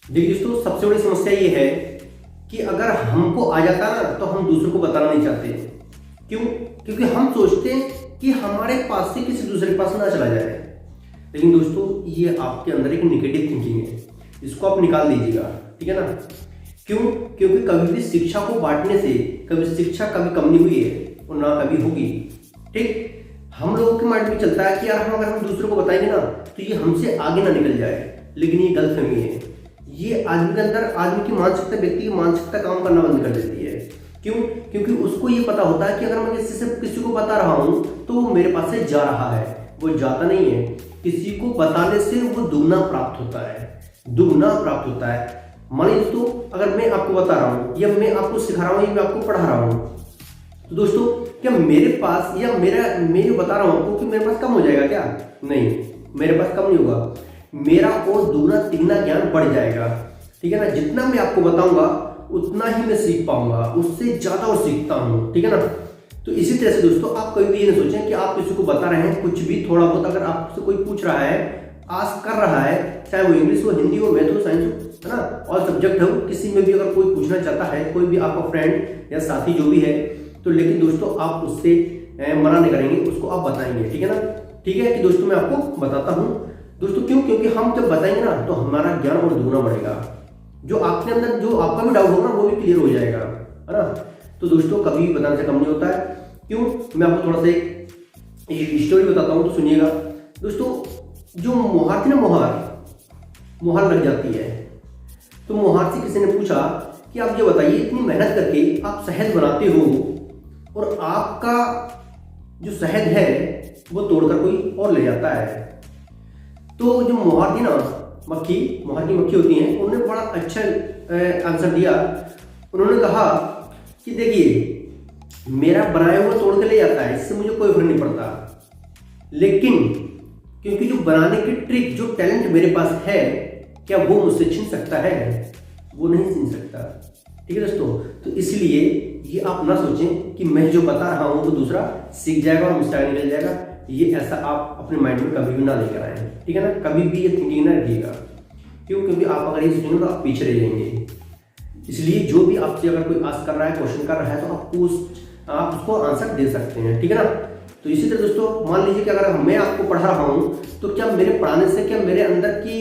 देखिए दोस्तों, सबसे बड़ी समस्या ये है कि अगर हमको आ जाता ना तो हम दूसरों को बताना नहीं चाहते। क्यों? क्योंकि हम सोचते हैं कि हमारे पास से किसी दूसरे के पास ना चला जाए। लेकिन दोस्तों, ये आपके अंदर एक नेगेटिव थिंकिंग है, इसको आप निकाल दीजिएगा, ठीक है ना। क्यों? क्योंकि कभी भी शिक्षा को बांटने से कभी शिक्षा कभी कम नहीं हुई है और ना कभी होगी। ठीक, हम लोगों के माइंड में चलता है कि यार अगर हम दूसरों को बताएंगे ना तो ये हमसे आगे ना निकल जाए, लेकिन ये गलतफहमी है। ये आदमी के अंदर, आदमी की मानसिकता, व्यक्ति की मानसिकता काम करना बंद कर देती है। क्यों? क्योंकि उसको ये पता होता है कि अगर मैं किसी को बता रहा हूं तो वो मेरे पास से जा रहा है, वो जाता नहीं है। किसी को बताने से वो दुगना प्राप्त होता है, दुगना प्राप्त होता है। मान लीजिए दोस्तों, अगर मैं आपको बता रहा हूं या मैं आपको सिखा रहा हूं या मैं आपको पढ़ा रहा हूं, तो दोस्तों क्या मेरे पास या मैं जो बता रहा हूं आपको कि मेरे पास कम हो जाएगा क्या? नहीं, मेरे पास कम नहीं होगा, मेरा और दुगना तिगना ज्ञान बढ़ जाएगा। ठीक है ना। जितना मैं आपको बताऊंगा उतना ही मैं सीख पाऊंगा, उससे ज्यादा और सीखता हूं। ठीक है ना। तो इसी तरह से दोस्तों, आप कभी भी ये नहीं सोचें कि आप किसी को बता रहे हैं कुछ भी थोड़ा बहुत। अगर आपसे कोई पूछ रहा है, आस्क कर रहा है, चाहे वो इंग्लिश हो, हिंदी हो, मैथ हो, साइंस हो, है ना, और सब्जेक्ट हो, किसी में भी अगर कोई पूछना चाहता है, कोई भी आपका फ्रेंड या साथी जो भी है, तो लेकिन दोस्तों आप उससे मना नहीं करेंगे, उसको आप बताएंगे। ठीक है ना। ठीक है कि दोस्तों मैं आपको बताता हूं दोस्तों। क्यों? क्योंकि हम जब बताएंगे ना तो हमारा ज्ञान और दुगना बढ़ेगा। जो आपके अंदर जो आपका भी डाउट होगा ना वो भी क्लियर हो जाएगा, है ना। तो दोस्तों कभी भी बताने से कम नहीं होता है। क्यों? मैं आपको थोड़ा सा एक स्टोरी बताता हूँ, तो सुनिएगा दोस्तों। जो मोहार थी ना, मोहार लग जाती है, तो मोहार से किसी ने पूछा कि आप ये बताइए, इतनी मेहनत करके आप शहद बनाते हो और आपका जो शहद है वो तोड़कर कोई और ले जाता है। तो जो मोहार थी ना, मोहार की मक्खी होती हैं, उन्होंने बड़ा अच्छा आंसर दिया। उन्होंने कहा कि देखिए, मेरा बनाया हुआ तोड़ के ले जाता है, इससे मुझे कोई फर्क नहीं पड़ता, लेकिन क्योंकि जो बनाने की ट्रिक, जो टैलेंट मेरे पास है, क्या वो मुझसे छीन सकता है? वो नहीं छीन सकता। ठीक है दोस्तों। तो इसलिए ये आप ना सोचें कि मैं जो बता रहा हूं वो दूसरा सीख जाएगा और मुझसे आगे निकल जाएगा। ये ऐसा आप अपने माइंड में कभी भी ना लेकर आए। ठीक है ना। कभी भी ये थिंकिंग ना रखिएगा। क्यों? क्योंकि आप अगर ये सोचेंगे तो आप पीछे रह जाएंगे। इसलिए जो भी आपसे अगर कोई आस्क कर रहा है, क्वेश्चन कर रहा है, तो आप उसको आंसर दे सकते हैं। ठीक है ना। तो इसी तरह दोस्तों, मान लीजिए कि अगर मैं आपको पढ़ा रहा हूं तो क्या मेरे पढ़ाने से क्या मेरे अंदर की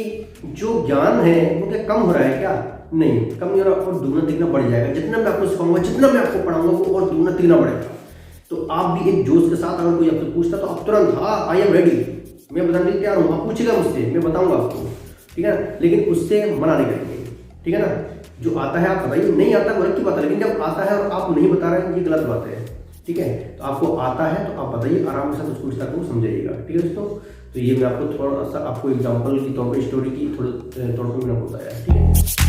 जो ज्ञान है वो क्या कम हो रहा है? क्या नहीं, कम नहीं हो रहा, और दुगना तिगना बढ़ जाएगा। जितना मैं आपको सिखाऊंगा, जितना मैं आपको पढ़ाऊंगा, वो और दुगना तिगना बढ़ेगा। तो आप भी एक जोश के साथ, अगर कोई आपसे पूछता तो आप तुरंत, हाँ आई एम रेडी, मैं बताने के लिए तैयार हूँ, आप पूछेगा मुझसे, मैं बताऊंगा आपको। ठीक है ना। लेकिन उससे मना नहीं करेंगे। ठीक है ना। जो आता है आप बताइए, नहीं आता वो अलग की बात है, लेकिन जब आता है और आप नहीं बता रहे हैं, ये गलत बात है। ठीक है। तो आपको आता है तो आप बताइए, आराम से उसको विस्तार को समझाइएगा। ठीक है दोस्तों। तो ये मैं आपको थोड़ा सा आपको एग्जाम्पल की तौर पर, स्टोरी की थोड़ा मैंने बताया। ठीक है।